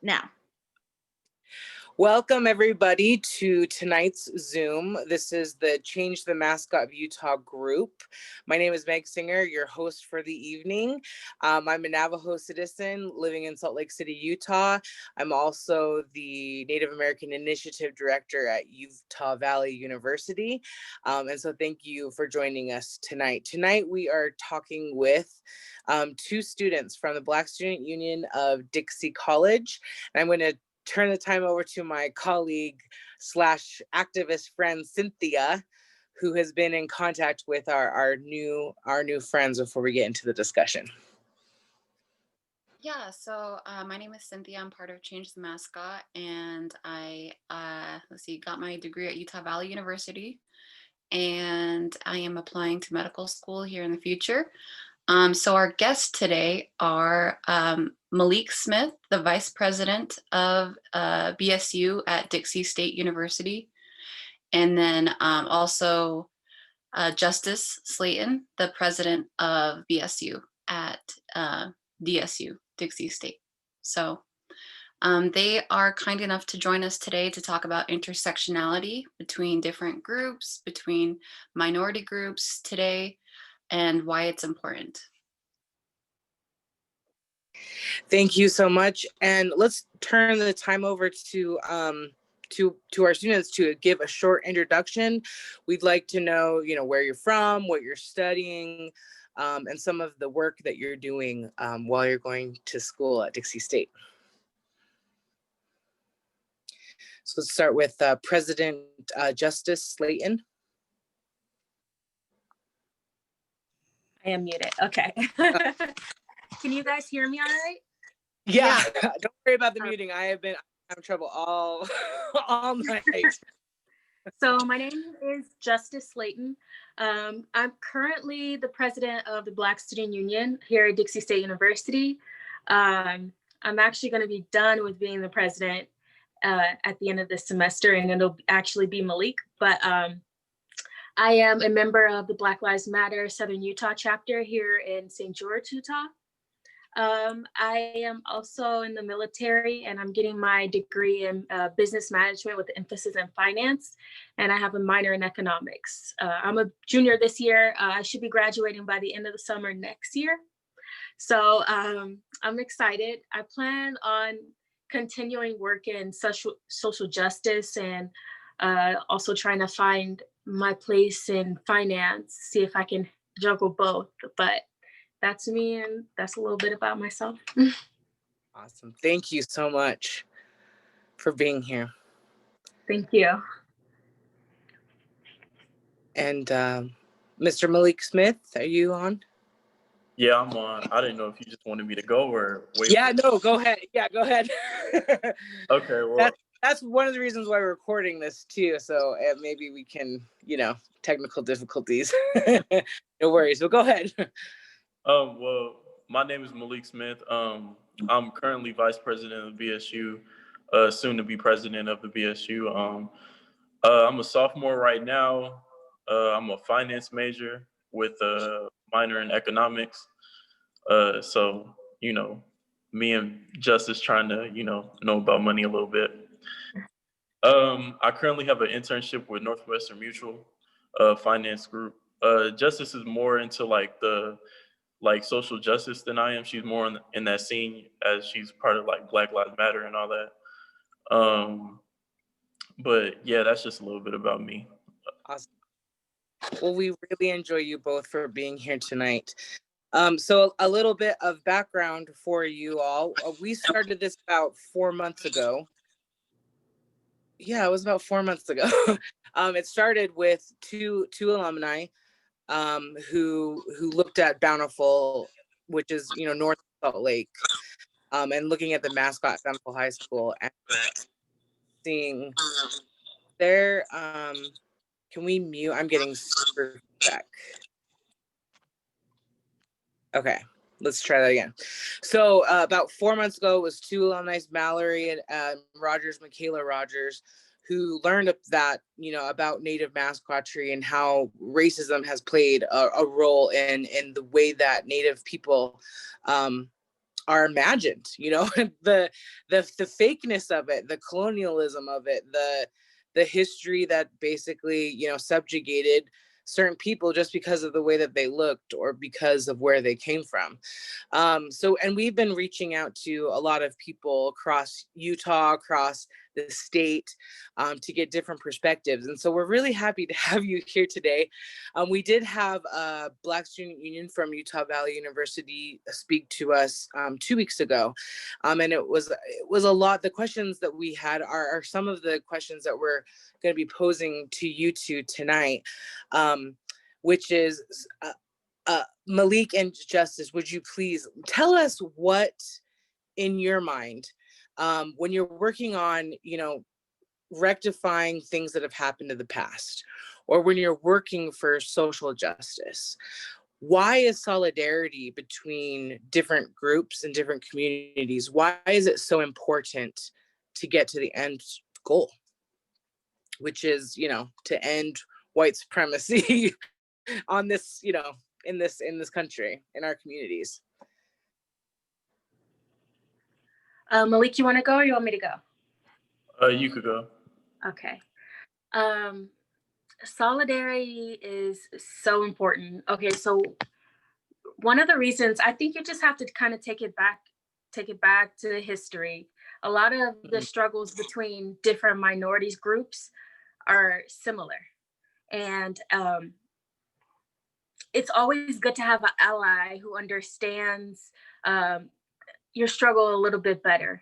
now. Welcome everybody to tonight's Zoom. This is the Change the Mascot of Utah group. My name is Meg Singer, your host for the evening. I'm a Navajo citizen living in Salt Lake City, Utah. I'm also the Native American Initiative Director at Utah Valley University. And so thank you for joining us tonight. Tonight we are talking with two students from the Black Student Union of Dixie College. And I'm going to turn the time over to my colleague slash activist friend, Cynthia, who has been in contact with our new friends before we get into the discussion. Yeah, so my name is Cynthia. I'm part of Change the Mascot, and I got my degree at Utah Valley University, and I am applying to medical school here in the future. So our guests today are Malik Smith, the Vice President of BSU at Dixie State University, and then also Justice Slayton, the President of BSU at DSU, Dixie State. So they are kind enough to join us today to talk about intersectionality between different groups, between minority groups today, and why it's important. Thank you so much. And let's turn the time over to our students to give a short introduction. We'd like to know, where you're from, what you're studying, and some of the work that you're doing while you're going to school at Dixie State. So let's start with President Justice Slayton. I am muted. Okay. Can you guys hear me all right? Yeah. Don't worry about the muting. I have been having trouble all night. So my name is Justice Slayton. I'm currently the president of the Black Student Union here at Dixie State University. I'm actually going to be done with being the president at the end of this semester, and it'll actually be Malik. But I am a member of the Black Lives Matter Southern Utah chapter here in St. George, Utah. I am also in the military, and I'm getting my degree in business management with emphasis in finance, and I have a minor in economics. I'm a junior this year. I should be graduating by the end of the summer next year. So I'm excited. I plan on continuing work in social justice and also trying to find my place in finance, see if I can juggle both. But that's me, and that's a little bit about myself. Awesome. Thank you so much for being here. Thank you. And Mr. Malik Smith, are you on? Yeah, I'm on. I didn't know if you just wanted me to go or wait. Yeah, no, go ahead. Yeah, go ahead. Okay, well. That's one of the reasons why we're recording this too. So maybe we can, technical difficulties. No worries. But go ahead. Well, my name is Malik Smith. I'm currently vice president of BSU, soon to be president of the BSU. I'm a sophomore right now. I'm a finance major with a minor in economics. So, me and Justice trying to, know about money a little bit. I currently have an internship with Northwestern Mutual finance group. Justice is more into social justice than I am. She's more in that scene as she's part of Black Lives Matter and all that. But yeah, that's just a little bit about me. Awesome. Well, we really enjoy you both for being here tonight. So a little bit of background for you all. We started this about 4 months ago. Yeah, it was about 4 months ago. It started with two alumni who looked at Bountiful, which is north of Salt Lake, and looking at the mascot at Bountiful High School and seeing there. Can we mute? I'm getting super feedback. Okay, let's try that again. So about 4 months ago, it was two alumni, Mallory and Rogers, Michaela Rogers, who learned that, about Native mascotry and how racism has played a role in the way that Native people are imagined, you know, the fakeness of it, the colonialism of it, the history that basically, you know, subjugated certain people just because of the way that they looked or because of where they came from. And we've been reaching out to a lot of people across Utah, across the state, to get different perspectives. And so we're really happy to have you here today. We did have a Black Student Union from Utah Valley University speak to us 2 weeks ago. And it was a lot. The questions that we had are some of the questions that we're going to be posing to you two tonight, which is, Malik and Justice, would you please tell us what, in your mind, when you're working on, you know, rectifying things that have happened in the past, or when you're working for social justice, why is solidarity between different groups and different communities, why is it so important to get to the end goal, which is, you know, to end white supremacy on this, you know, in this country, in our communities? Malik, you want to go or you want me to go? You could go. Okay. Solidarity is so important. Okay, so one of the reasons, I think you just have to kind of take it back to history. A lot of the struggles between different minorities groups are similar. And it's always good to have an ally who understands your struggle a little bit better,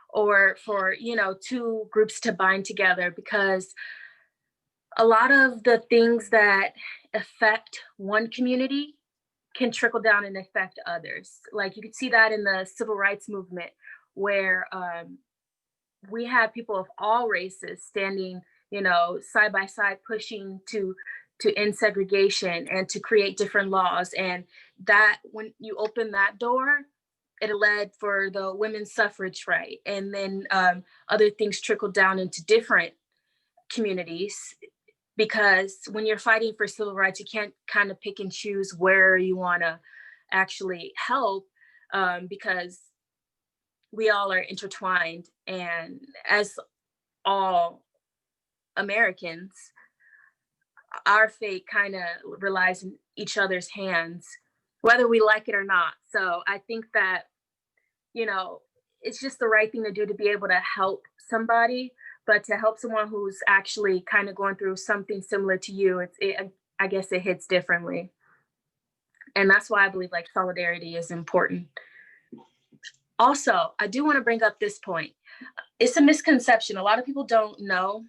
or for, you know, two groups to bind together, because a lot of the things that affect one community can trickle down and affect others. Like you could see that in the civil rights movement, where we had people of all races standing, you know, side by side, pushing to end segregation and to create different laws. And that, when you open that door, it led for the women's suffrage right. And then other things trickled down into different communities, because when you're fighting for civil rights, you can't kind of pick and choose where you want to actually help, because we all are intertwined. And as all Americans, our fate kind of relies in each other's hands, whether we like it or not. So I think that, you know, it's just the right thing to do to be able to help somebody, but to help someone who's actually kind of going through something similar to you, I guess it hits differently. And that's why I believe like solidarity is important. Also, I do want to bring up this point. It's a misconception. A lot of people don't know.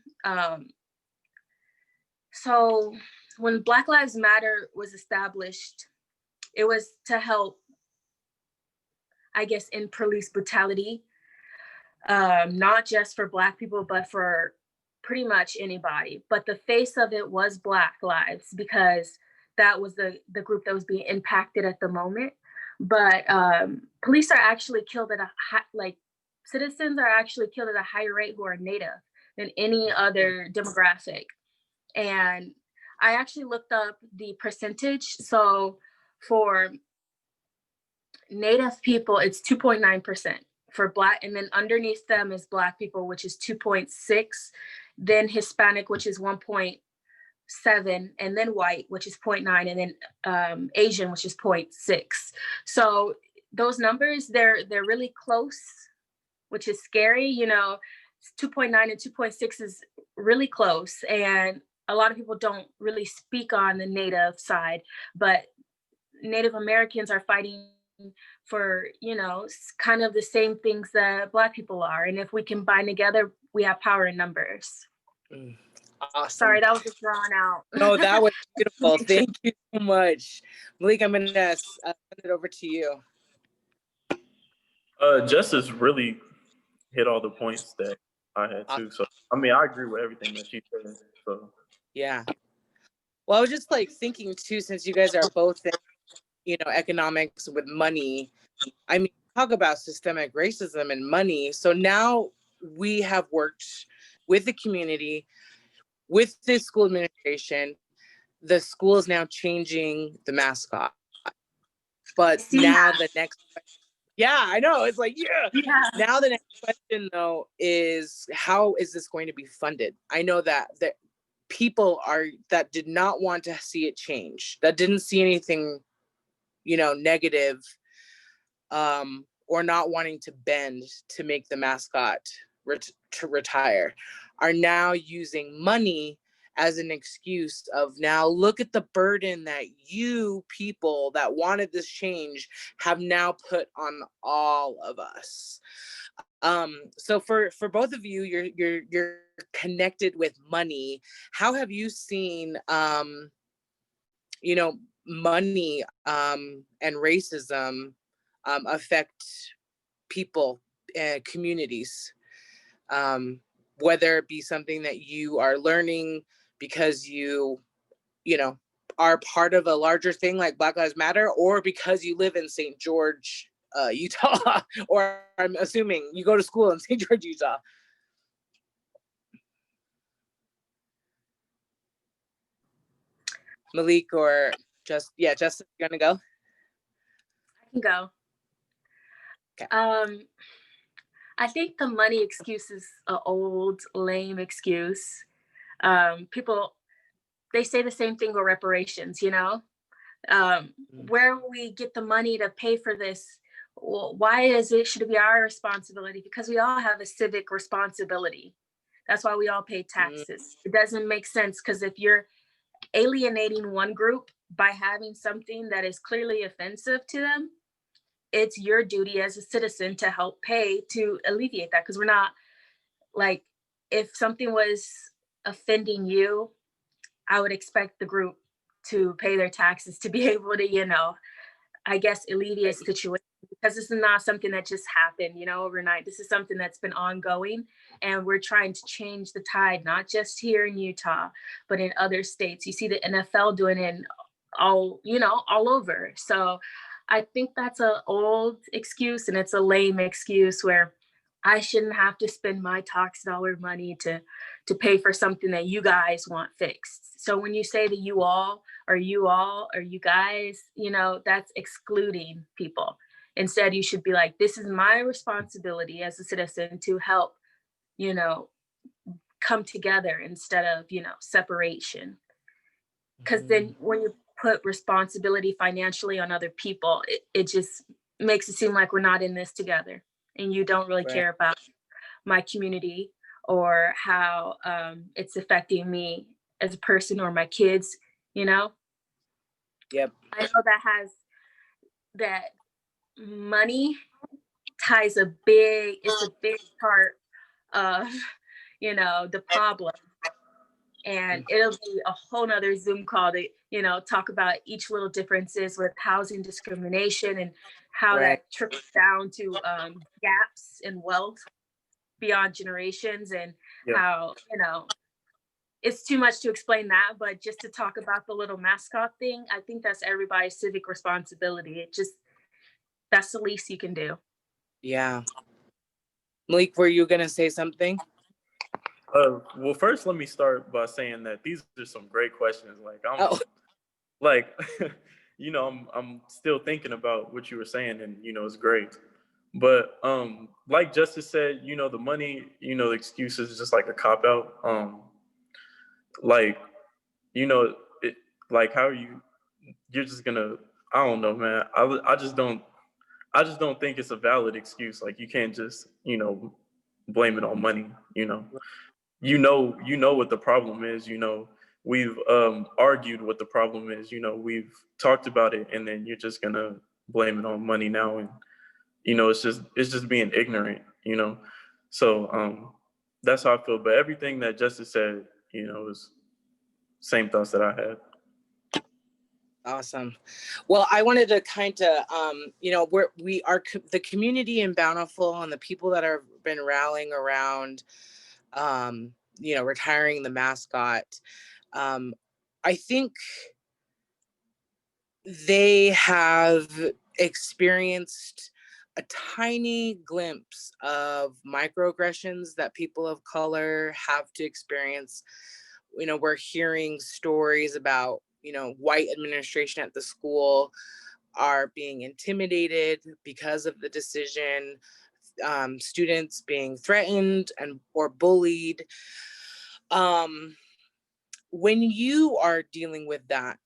So when Black Lives Matter was established, it was to help, I guess, end police brutality, not just for Black people, but for pretty much anybody. But the face of it was Black lives, because that was the group that was being impacted at the moment. But police are actually killed at citizens are actually killed at a higher rate who are Native than any other demographic. And I actually looked up the percentage. So for Native people, it's 2.9% for Black, and then underneath them is Black people, which is 2.6, then Hispanic, which is 1.7, and then white, which is 0.9, and then Asian, which is 0.6. So those numbers, they're really close, which is scary. You know, 2.9 and 2.6 is really close. And a lot of people don't really speak on the Native side, but Native Americans are fighting for, you know, kind of the same things that Black people are. And if we can bind together, we have power in numbers. Awesome. Sorry, that was just drawn out. No, that was beautiful. Thank you so much. Malik, I'm going to send it over to you. Justice really hit all the points that I had too. So, I mean, I agree with everything that she said. So, yeah. Well, I was just like thinking too, since you guys are both in, you know, economics with money. I mean, talk about systemic racism and money. So now we have worked with the community, with the school administration. The school is now changing the mascot. But now the next question Yeah, I know. It's like, yeah. Yeah. Now the next question though is, how is this going to be funded? I know that people that did not want to see it change, that didn't see anything, negative, or not wanting to bend to make the mascot to retire, are now using money as an excuse of, now look at the burden that you people that wanted this change have now put on all of us. So for both of you, you're connected with money. How have you seen money and racism affect people and communities, whether it be something that you are learning because you know are part of a larger thing like Black Lives Matter, or because you live in St. George, Utah, or I'm assuming you go to school in St. George, Utah. Malik or Justin, you gonna go? I can go. Okay. I think the money excuse is an old, lame excuse. People, they say the same thing with reparations, where we get the money to pay for this. Why should it be our responsibility? Because we all have a civic responsibility. That's why we all pay taxes. It doesn't make sense, because if you're alienating one group by having something that is clearly offensive to them, it's your duty as a citizen to help pay to alleviate that. Because we're not, like, if something was offending you, I would expect the group to pay their taxes to be able to, I guess, alleviate the situation, because this is not something that just happened, overnight. This is something that's been ongoing, and we're trying to change the tide, not just here in Utah, but in other states. You see the NFL doing it all over. So I think that's an old excuse, and it's a lame excuse, where I shouldn't have to spend my tax dollar money to pay for something that you guys want fixed. So when you say that you all or you guys, that's excluding people. Instead, you should be like, this is my responsibility as a citizen to help, come together instead of, separation. Because then when you put responsibility financially on other people, it just makes it seem like we're not in this together, and you don't really care about my community or how it's affecting me as a person or my kids. Yep. I know that money ties it's a big part of the problem. And it'll be a whole nother Zoom call to, talk about each little differences with housing discrimination, and how that trickles down to gaps in wealth beyond generations, and how, it's too much to explain that. But just to talk about the little mascot thing, I think that's everybody's civic responsibility. That's the least you can do. Yeah. Malik, were you gonna say something? Well, first, let me start by saying that these are some great questions. I'm still thinking about what you were saying, and it's great. But like Justice said, the money, the excuses is just like a cop out. It, like, how are you're just gonna, I don't know, man. I just don't think it's a valid excuse. Like, you can't just, blame it on money. You know what the problem is. We've argued what the problem is. We've talked about it, and then you're just gonna blame it on money now, and it's just being ignorant. So that's how I feel. But everything that Justice said, is same thoughts that I had. Awesome. Well, I wanted to kind of, the community in Bountiful and the people that have been rallying around, retiring the mascot. I think they have experienced a tiny glimpse of microaggressions that people of color have to experience. We're hearing stories about, white administration at the school are being intimidated because of the decision, students being threatened and or bullied. When you are dealing with that,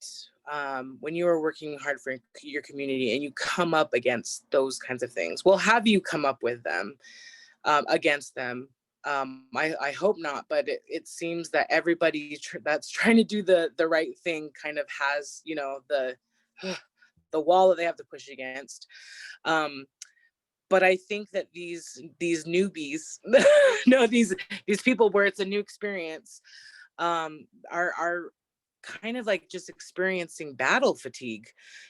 when you are working hard for your community and you come up against those kinds of things, well, have you come up with them, against them? I hope not, but it seems that everybody that's trying to do the right thing kind of has, you know, the wall that they have to push against. But I think that these newbies, no, these people where it's a new experience, are kind of like just experiencing battle fatigue,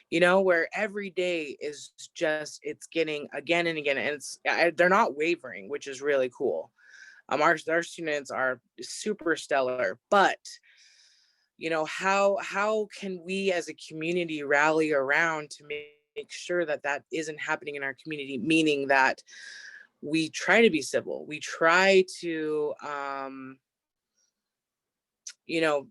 you know, where every day is just, it's getting again and again, and they're not wavering, which is really cool. Our students are super stellar, but you know, how can we as a community rally around to make sure that that isn't happening in our community, meaning that we try to be civil, we try to you know,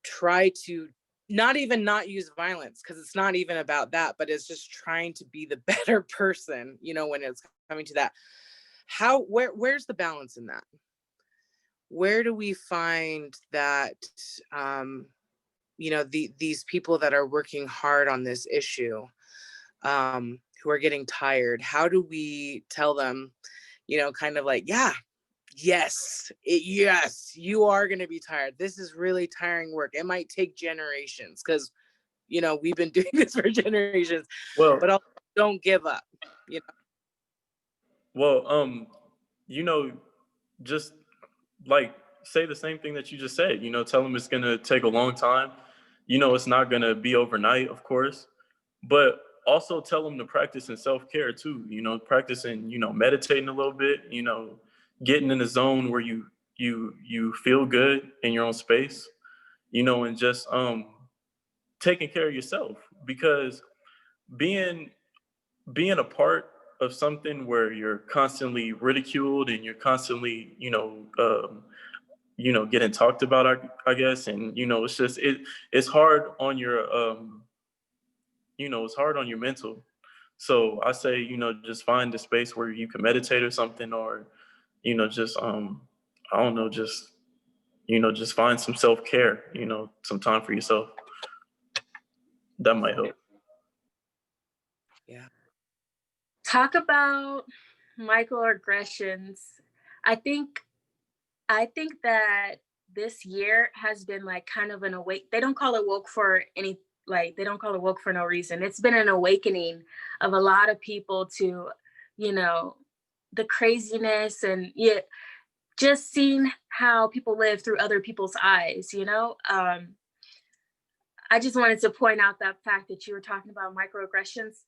try to not even not use violence, because it's not even about that, but it's just trying to be the better person, you know, when it's coming to that. Where's the balance in that? Where do we find that, you know, these people that are working hard on this issue, who are getting tired, how do we tell them, you know, kind of like, yeah, yes, yes, you are going to be tired. This is really tiring work. It might take generations, because, you know, we've been doing this for generations, Well, but also don't give up, you know? well, you know, just like say the same thing that you just said, you know, tell them it's going to take a long time. You know, it's not going to be overnight, of course, but also tell them to practice in self-care too, you know, practicing, you know, meditating a little bit, you know, getting in a zone where you feel good in your own space, you know, and just taking care of yourself, because being a part of something where you're constantly ridiculed and you're constantly, getting talked about, I guess, and you know, it's just it's hard on your it's hard on your mental. So I say, you know, just find a space where you can meditate or something, or you know, just I don't know, just you know, just find some self care, you know, some time for yourself. That might help. Yeah. Talk about microaggressions. I think that this year has been like kind of an awake. They don't call it woke for any, like they don't call it woke for no reason. It's been an awakening of a lot of people to, you know, the craziness and yet just seeing how people live through other people's eyes, you know. I just wanted to point out that fact that you were talking about microaggressions.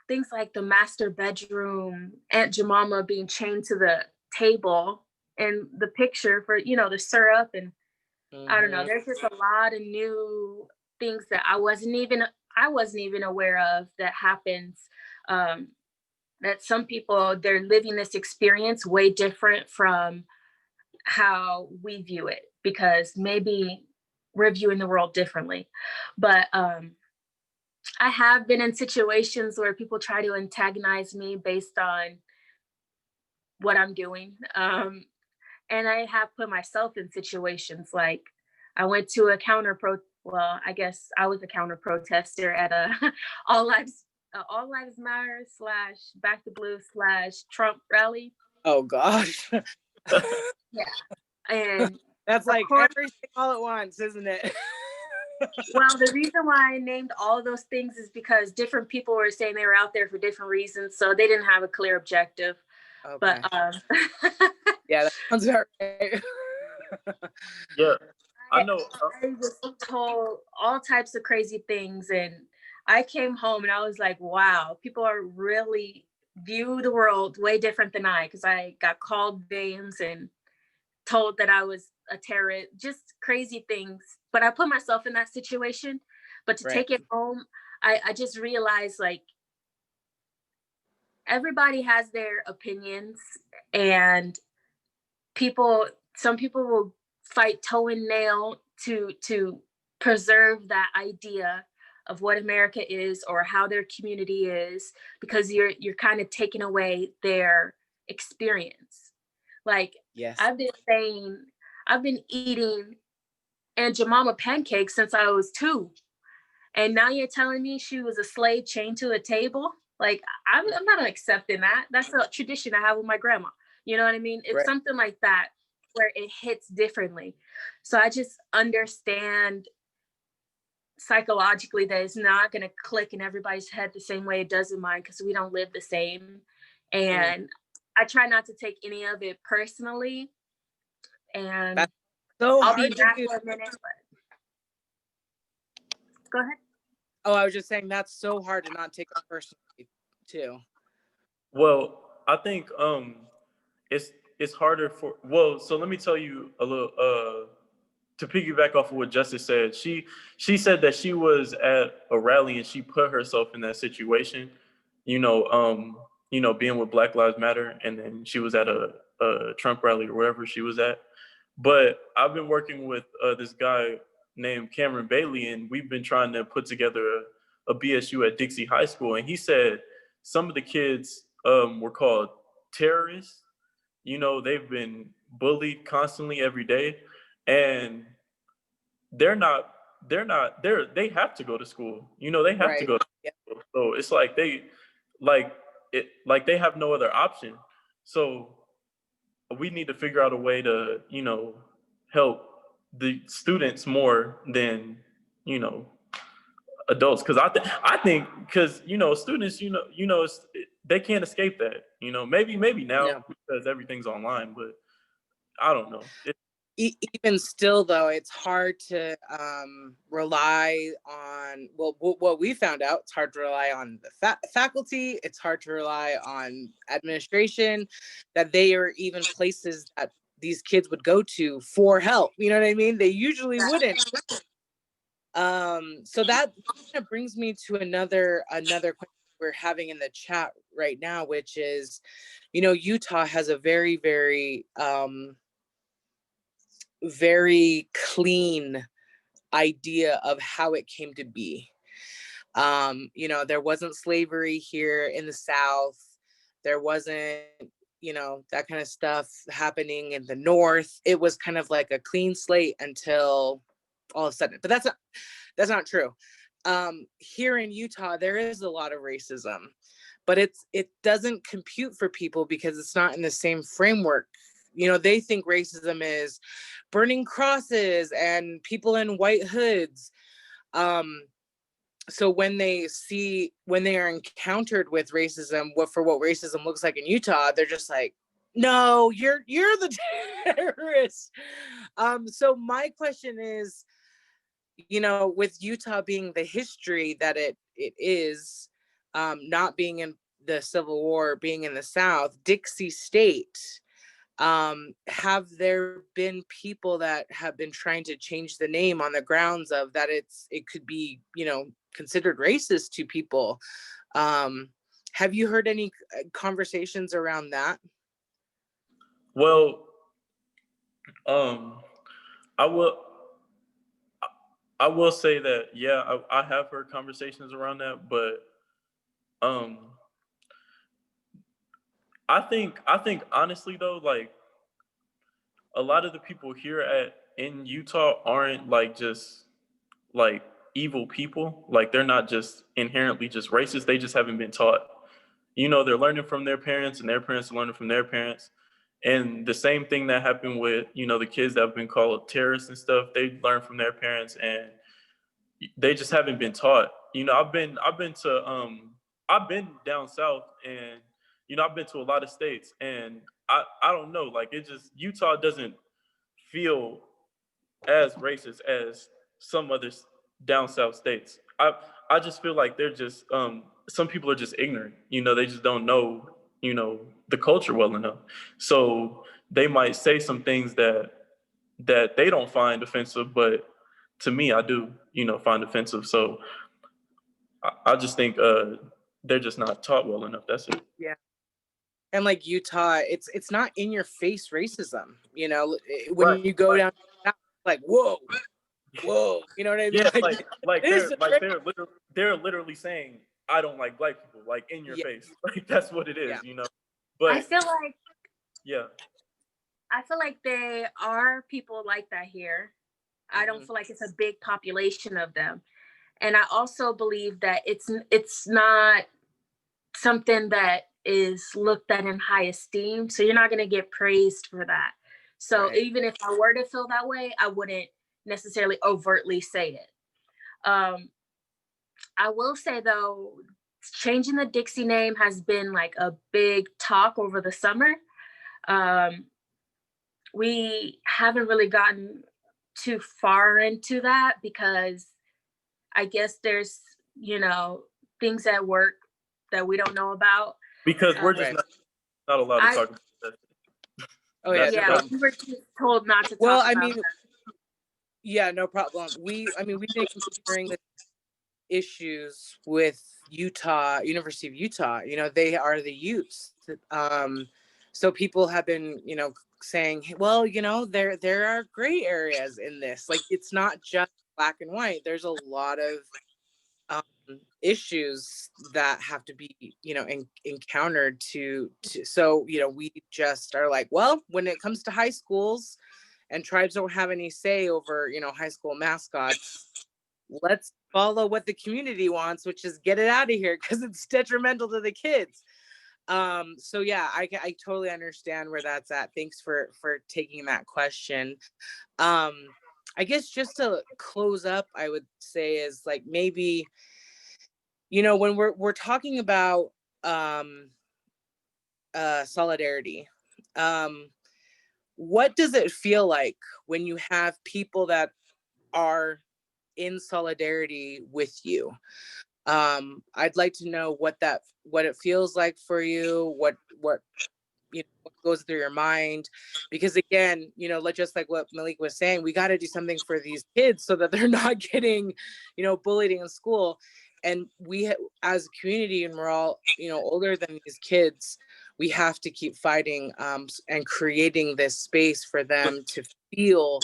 Things like the master bedroom, Aunt Jemima being chained to the table, and the picture for, you know, the syrup, and I don't know, there's just a lot of new things that I wasn't even aware of that happens. That some people, they're living this experience way different from how we view it, because maybe we're viewing the world differently. But I have been in situations where people try to antagonize me based on what I'm doing. And I have put myself in situations like I went to a well, I guess I was a counter protester at a All Lives Matter / Back the Blue / Trump rally. Oh gosh. Yeah. And That's like course, everything all at once, isn't it? well, the reason why I named all of those things is because different people were saying they were out there for different reasons, so they didn't have a clear objective. Okay. But yeah, that sounds about right. Yeah, I know. I was told all types of crazy things, and I came home and I was like, wow, people are really view the world way different than I, because I got called names and told that I was a terrorist, just crazy things. But I put myself in that situation. But to take it home, I just realized, like, everybody has their opinions, and some people will fight toe and nail to preserve that idea of what America is or how their community is, because you're kind of taking away their experience. Like, Yes. I've been eating Aunt Jemima pancakes since I was 2. And now you're telling me she was a slave chained to a table? Like, I'm not accepting that. That's a tradition I have with my grandma. You know what I mean? It's Right. something like that where it hits differently. So I just understand psychologically that it's not going to click in everybody's head the same way it does in mine, because we don't live the same. And I try not to take any of it personally. And That's so I'll hard be to back do. for a minute. Go ahead. Oh, I was just saying that's so hard to not take it personally too. Well, I think it's harder for, well, so let me tell you a little to piggyback off of what Justice said. She said that she was at a rally and she put herself in that situation, being with Black Lives Matter, and then she was at a Trump rally or wherever she was at. But I've been working with this guy named Cameron Bailey, and we've been trying to put together a BSU at Dixie High School. And he said some of the kids were called terrorists. They've been bullied constantly every day, and they have to go to school. They have to Right. go to school. So it's like they have no other option. So we need to figure out a way to, help the students more than, adults. Cause I think because, students, they can't escape that, maybe now Yeah. because everything's online, but I don't know. Even still though, it's hard to rely on, well, what we found out, it's hard to rely on the faculty, it's hard to rely on administration, that they are even places that these kids would go to for help. You know what I mean? They usually wouldn't. So that kind of brings me to another question we're having in the chat right now, which is, Utah has a very, very very clean idea of how it came to be. There wasn't slavery here in the South. There wasn't, that kind of stuff happening in the North. It was kind of like a clean slate until all of a sudden. But that's not true. Here in Utah, there is a lot of racism, but it doesn't compute for people because it's not in the same framework. They think racism is burning crosses and people in white hoods. So when they are encountered with racism, what racism looks like in Utah, they're just like, no, you're the terrorist. So my question is, with Utah being the history that it is, not being in the Civil War, being in the South, Dixie State, have there been people that have been trying to change the name on the grounds of that it could be, considered racist to people? Have you heard any conversations around that? Well, I will say that, yeah, I have heard conversations around that, but I think honestly though, like a lot of the people here in Utah aren't like just like evil people. Like they're not just inherently just racist. They just haven't been taught. They're learning from their parents, and their parents are learning from their parents. And the same thing that happened with, the kids that have been called terrorists and stuff, they learn from their parents, and they just haven't been taught. I've been down south, and I've been to a lot of states, and I don't know, like Utah doesn't feel as racist as some other down south states. I just feel like they're just some people are just ignorant. They just don't know the culture well enough. So they might say some things that they don't find offensive, but to me, I do find offensive. So I just think they're just not taught well enough. That's it. Yeah. And like Utah, it's not in your face racism. When Right. you go down, like whoa, you know what I mean? Yeah, they're literally saying, I don't like black people, like in your Yeah. face. Like that's what it is, Yeah. you know. I But feel like yeah, there are people like that here. I don't feel like it's a big population of them. And I also believe that it's not something that is looked at in high esteem. So you're not going to get praised for that. So Right. even if I were to feel that way, I wouldn't necessarily overtly say it. I will say though, changing the Dixie name has been like a big talk over the summer. We haven't really gotten too far into that because I guess there's, things at work that we don't know about. because we're just Right. not allowed to talk about that. Oh yeah, no Yeah, problem. we were just told not to Well, talk I about mean, that. yeah, no problem. We've been considering the issues with Utah, University of Utah. They are the Utes. So people have been, saying, well, there are gray areas in this. Like, it's not just black and white. There's a lot of issues that have to be, encountered so, we just are like, well, when it comes to high schools and tribes don't have any say over, high school mascots, let's follow what the community wants, which is get it out of here because it's detrimental to the kids. So yeah, I totally understand where that's at. Thanks for taking that question. I guess just to close up, I would say is like maybe, when we're talking about solidarity, what does it feel like when you have people that are in solidarity with you? I'd like to know what it feels like for you, what what goes through your mind, because again, just like what Malik was saying, we got to do something for these kids so that they're not getting, bullied in school. And as a community, and we're all, older than these kids, we have to keep fighting, and creating this space for them to feel,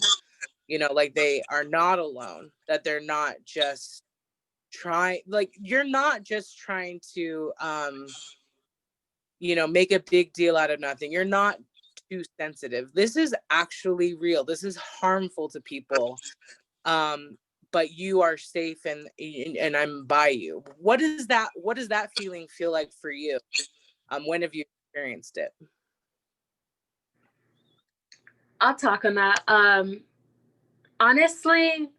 like they are not alone, that they're not just you're not just trying to make a big deal out of nothing. You're not too sensitive. This is actually real. This is harmful to people. But you are safe, and I'm by you. What does that feeling feel like for you? When have you experienced it? I'll talk on that. Honestly,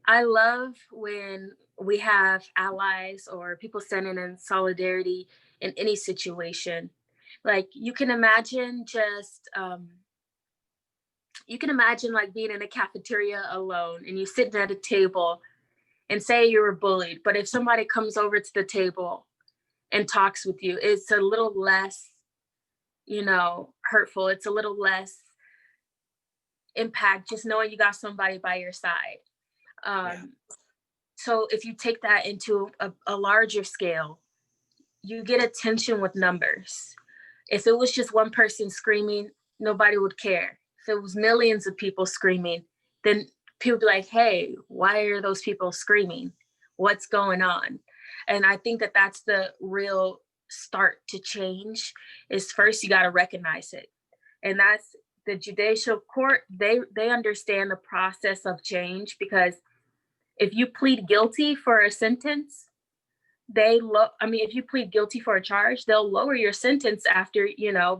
I love when we have allies or people standing in solidarity in any situation. Like you can imagine like being in a cafeteria alone and you sitting at a table and say you were bullied, but if somebody comes over to the table and talks with you, it's a little less, hurtful. It's a little less impact just knowing you got somebody by your side. So if you take that into a larger scale, you get attention with numbers. If it was just one person screaming, nobody would care. If it was millions of people screaming, then people would be like, hey, why are those people screaming? What's going on? And I think that that's the real start to change is first you got to recognize it. And that's the judicial court. They understand the process of change because if you plead guilty for a sentence, if you plead guilty for a charge, they'll lower your sentence after,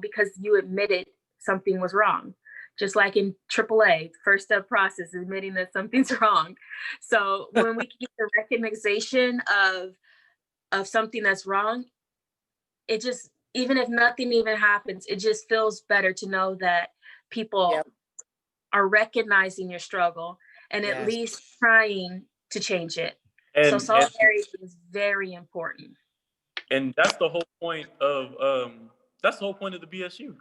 because you admitted something was wrong. Just like in AAA, first step process, admitting that something's wrong. So when we get the recognition of something that's wrong, it just, even if nothing even happens, it just feels better to know that people are recognizing your struggle and at least trying to change it. So solidarity is very important. And that's the whole point of the BSU,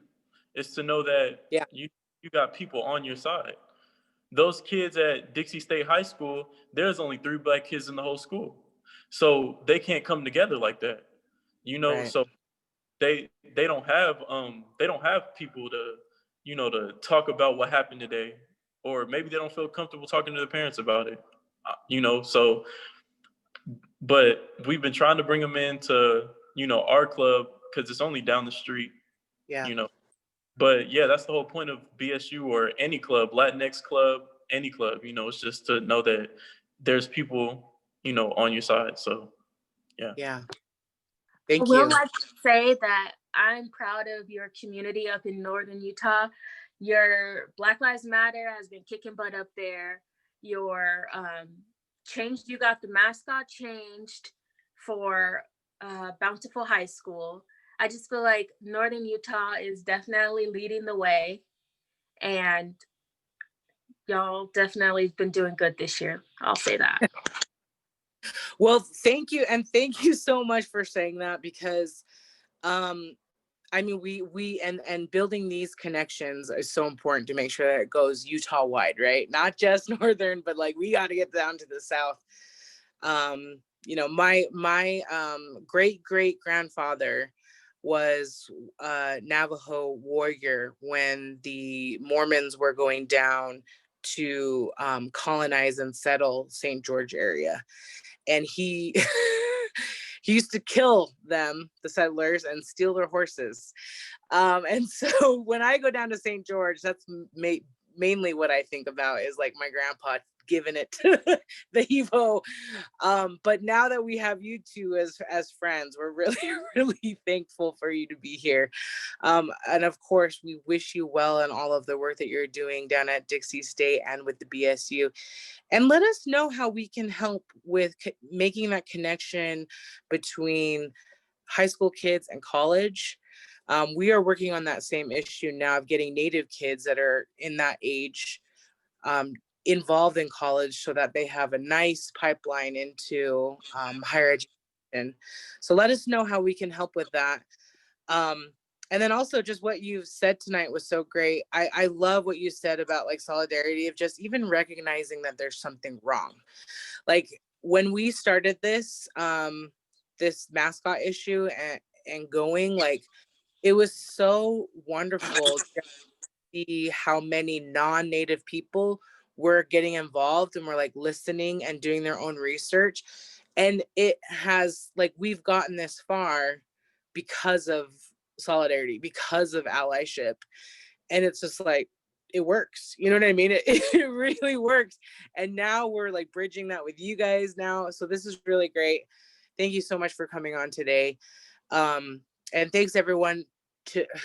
is to know that you got people on your side. Those kids at Dixie State High School, there's only 3 black kids in the whole school. So they can't come together like that. Right. So they don't have people to, to talk about what happened today, or maybe they don't feel comfortable talking to their parents about it. So but we've been trying to bring them into, our club because it's only down the street, Yeah. But yeah, that's the whole point of BSU or any club, Latinx club, any club, it's just to know that there's people, on your side. So yeah. Yeah. I Thank will you. like to say that I'm proud of your community up in Northern Utah. Your Black Lives Matter has been kicking butt up there. Your you got the mascot changed for Bountiful High School. I just feel like Northern Utah is definitely leading the way, and y'all definitely been doing good this year. I'll say that. Well, thank you. And thank you so much for saying that, because I mean, we and building these connections is so important to make sure that it goes Utah wide, right? Not just Northern, but like we got to get down to the South. My great grandfather was a Navajo warrior when the Mormons were going down to colonize and settle St. George area. And he he used to kill them, the settlers, and steal their horses. And so when I go down to St. George, that's mainly what I think about, is like my grandpa giving it to the Evo. But now that we have you two as friends, we're really, really thankful for you to be here. And of course, we wish you well in all of the work that you're doing down at Dixie State and with the BSU. And let us know how we can help with making that connection between high school kids and college. We are working on that same issue now of getting Native kids that are in that age involved in college so that they have a nice pipeline into higher education. So let us know how we can help with that. And then also just what you've said tonight was so great. I love what you said about like solidarity, of just even recognizing that there's something wrong. Like when we started this mascot issue and going, like, it was so wonderful to see how many non-Native people were getting involved and were like listening and doing their own research. And it has, like, we've gotten this far because of solidarity, because of allyship. And it's just like, it works. You know what I mean? It really works. And now we're like bridging that with you guys now. So this is really great. Thank you so much for coming on today. And thanks everyone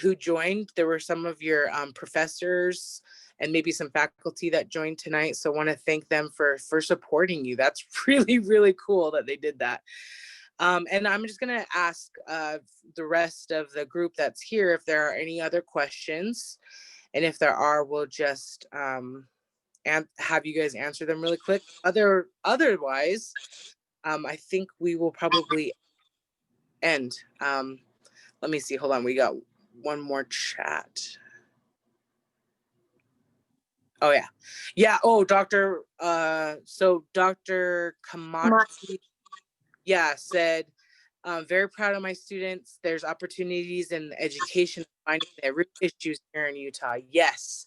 who joined. There were some of your professors and maybe some faculty that joined tonight. So I want to thank them for supporting you. That's really, really cool that they did that. And I'm just going to ask the rest of the group that's here if there are any other questions. And if there are, we'll just and have you guys answer them really quick. Otherwise, I think we will probably end. Let me see. Hold on. We got one more chat. Oh yeah. Yeah. Oh, Dr. So Dr. Kamachi, yeah, said, very proud of my students. There's opportunities in education, finding their root issues here in Utah. Yes.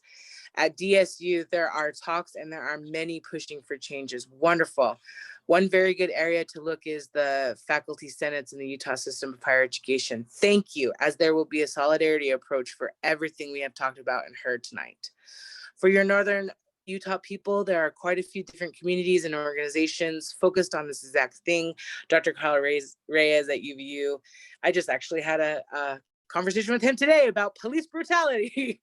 At DSU, there are talks and there are many pushing for changes. Wonderful. One very good area to look is the faculty senates in the Utah system of higher education. Thank you, as there will be a solidarity approach for everything we have talked about and heard tonight. For your Northern Utah people, there are quite a few different communities and organizations focused on this exact thing. Dr. Kyle Reyes at UVU, I just actually had a conversation with him today about police brutality.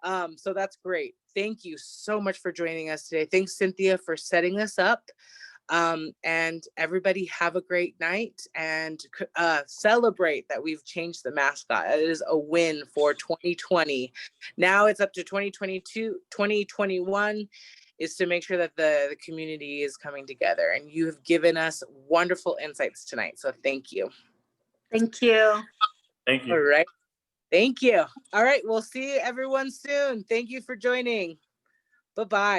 So that's great. Thank you so much for joining us today. Thanks, Cynthia, for setting this up. And everybody have a great night and celebrate that we've changed the mascot. It is a win for 2020. Now it's up to 2022, 2021 is to make sure that the community is coming together. And you have given us wonderful insights tonight. So thank you. Thank you. Thank you. All right. Thank you. All right. We'll see everyone soon. Thank you for joining. Bye-bye.